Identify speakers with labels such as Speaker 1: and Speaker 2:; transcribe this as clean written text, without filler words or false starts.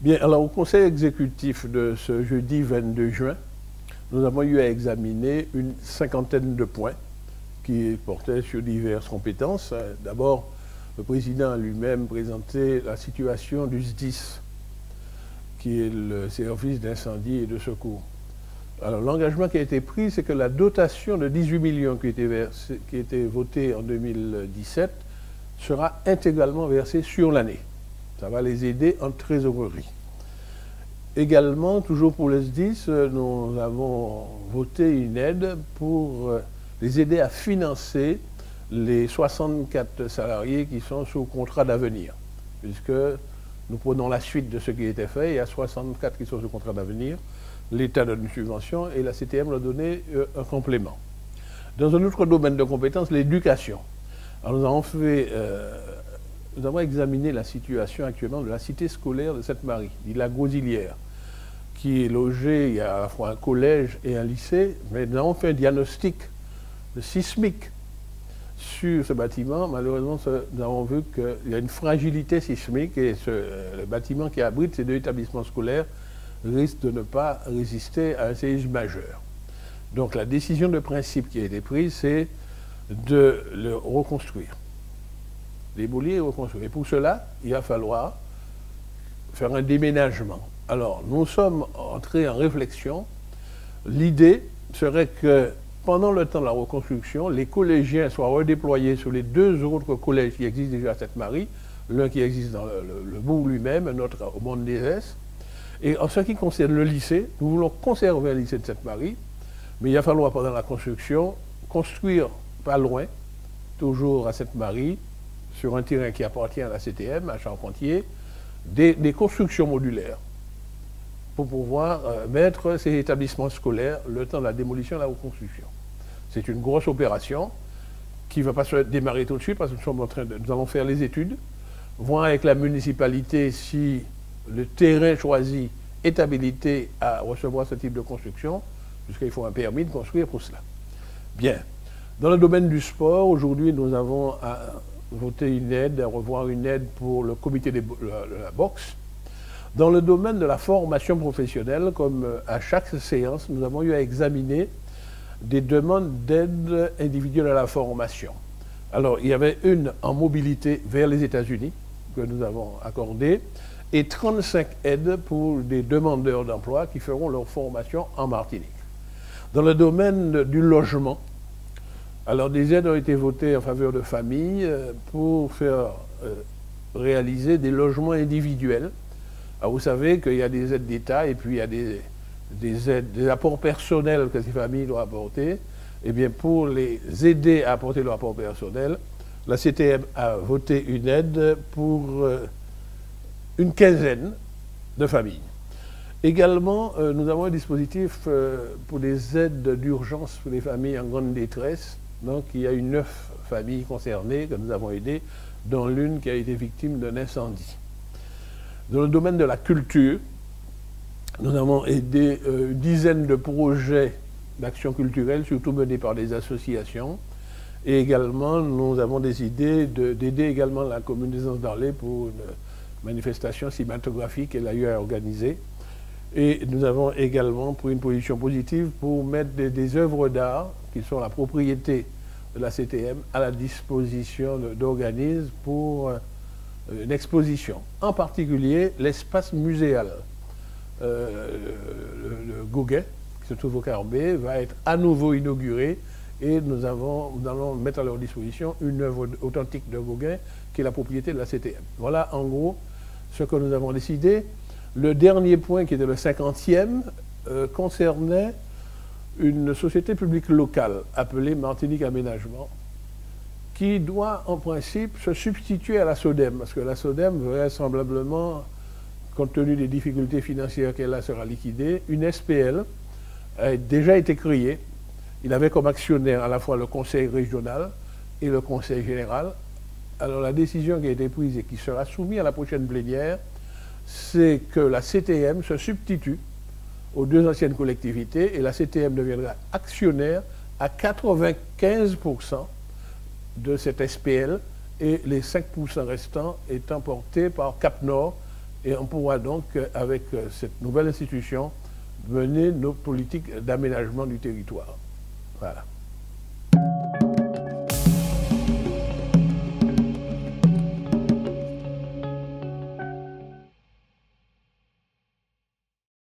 Speaker 1: Bien, alors au conseil exécutif de ce jeudi 22 juin, nous avons eu à examiner une cinquantaine de points qui portaient sur diverses compétences. D'abord, le président lui-même présentait la situation du SDIS, qui est le service d'incendie et de secours. Alors l'engagement qui a été pris, c'est que la dotation de 18 millions qui a été votée en 2017 sera intégralement versée sur l'année. Ça va les aider en trésorerie. Également, toujours pour le SDIS, nous avons voté une aide pour les aider à financer les 64 salariés qui sont sous contrat d'avenir, puisque nous prenons la suite de ce qui était fait. Il y a 64 qui sont sous contrat d'avenir. L'État donne une subvention et la CTM leur donné un complément. Dans un autre domaine de compétences, l'éducation. Alors nous avons examiné la situation actuellement de la cité scolaire de Sainte-Marie, dit la Gosilière, qui est logée, il y a à la fois un collège et un lycée, mais nous avons fait un diagnostic sismique sur ce bâtiment. Malheureusement, nous avons vu qu'il y a une fragilité sismique et le bâtiment qui abrite ces deux établissements scolaires risque de ne pas résister à un séisme majeur. Donc la décision de principe qui a été prise, c'est de le reconstruire, démolir et reconstruire. Et pour cela, il va falloir faire un déménagement. Alors, nous sommes entrés en réflexion. L'idée serait que pendant le temps de la reconstruction, les collégiens soient redéployés sur les deux autres collèges qui existent déjà à Sainte-Marie, l'un qui existe dans le bourg lui-même, un autre au Monde des Est. Et en ce qui concerne le lycée, nous voulons conserver le lycée de Sainte-Marie, mais il va falloir, pendant la construction, construire pas loin, toujours à Sainte-Marie, sur un terrain qui appartient à la CTM, à Charpentier, des constructions modulaires pour pouvoir mettre ces établissements scolaires le temps de la démolition et de la reconstruction. C'est une grosse opération qui ne va pas se démarrer tout de suite parce que nous allons faire les études, voir avec la municipalité si le terrain choisi est habilité à recevoir ce type de construction, puisqu'il faut un permis de construire pour cela. Bien. Dans le domaine du sport, aujourd'hui, nous avons voté une aide, à revoir une aide pour le comité de la boxe. Dans le domaine de la formation professionnelle, comme à chaque séance, nous avons eu à examiner des demandes d'aide individuelle à la formation. Alors, il y avait une en mobilité vers les États-Unis que nous avons accordée, et 35 aides pour des demandeurs d'emploi qui feront leur formation en Martinique. Dans le domaine du logement, alors des aides ont été votées en faveur de familles pour faire réaliser des logements individuels. Alors vous savez qu'il y a des aides d'État et puis il y a des apports personnels que ces familles doivent apporter. Eh bien, pour les aider à apporter leur apport personnel, la CTM a voté une aide pour une quinzaine de familles. Également, nous avons un dispositif pour des aides d'urgence pour les familles en grande détresse. Donc, il y a eu 9 familles concernées que nous avons aidées, dont l'une qui a été victime d'un incendie. Dans le domaine de la culture, nous avons aidé une dizaine de projets d'action culturelle, surtout menés par des associations. Et également, nous avons décidé d'aider également la commune des Anses-d'Arlé pour une manifestation cinématographique qu'elle a eu à organiser. Et nous avons également pris une position positive pour mettre des œuvres d'art qui sont la propriété de la CTM à la disposition d'organismes pour une exposition. En particulier, l'espace muséal. Le Gauguin, qui se trouve au Carbet, va être à nouveau inauguré et nous allons mettre à leur disposition une œuvre authentique de Gauguin qui est la propriété de la CTM. Voilà en gros ce que nous avons décidé. Le dernier point, qui était le 50e, concernait une société publique locale appelée Martinique Aménagement, qui doit en principe se substituer à la SODEM, parce que la SODEM, vraisemblablement, compte tenu des difficultés financières qu'elle a, sera liquidée. Une SPL a déjà été créée. Il avait comme actionnaire à la fois le conseil régional et le conseil général. Alors la décision qui a été prise et qui sera soumise à la prochaine plénière, c'est que la CTM se substitue aux deux anciennes collectivités et la CTM deviendra actionnaire à 95% de cette SPL et les 5% restants étant portés par Cap Nord, et on pourra donc, avec cette nouvelle institution, mener nos politiques d'aménagement du territoire. Voilà.